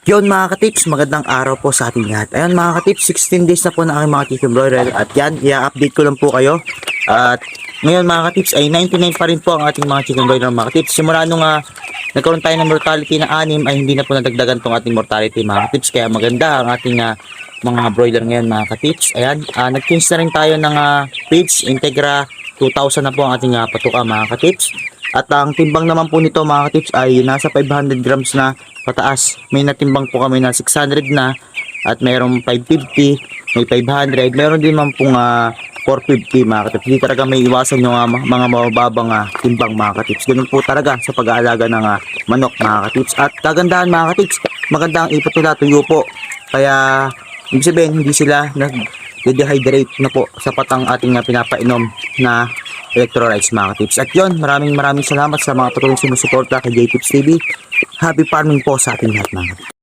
Yun mga katips, magandang araw po sa ating lahat. Ayun mga katips, 16 days na po na aking mga chicken broiler at yan, i-update ko lang po kayo. At ngayon mga katips ay 99 pa rin po ang ating mga chicken broiler mga katips. Simula nung nagkaroon tayo ng mortality na 6 ay hindi na po nadagdagan tong ating mortality mga katips. Kaya maganda ang ating mga broiler ngayon mga katips. Ayan, nag-change na rin tayo ng page, Integra 2000 na po ang ating patuka mga katips. At ang timbang naman po nito mga katips ay nasa 500 grams na pataas. May natimbang po kami na 600 na at mayroong 550, may 500, mayroon din man pong 450 mga katips. Hindi talaga may iwasan yung mga mababang timbang mga katips. Ganun po talaga sa pag-aalaga ng manok mga katips. At kagandahan mga katips, maganda ang ipot nila, tuyo po. Kaya ibig sabihin hindi sila nag-dehydrate na po, sapat ang ating pinapainom na electrolytes mga katips. At yun, maraming salamat sa mga patuloy sumusuporta kay JTips TV. Happy farming po sa ating lahat mga katips.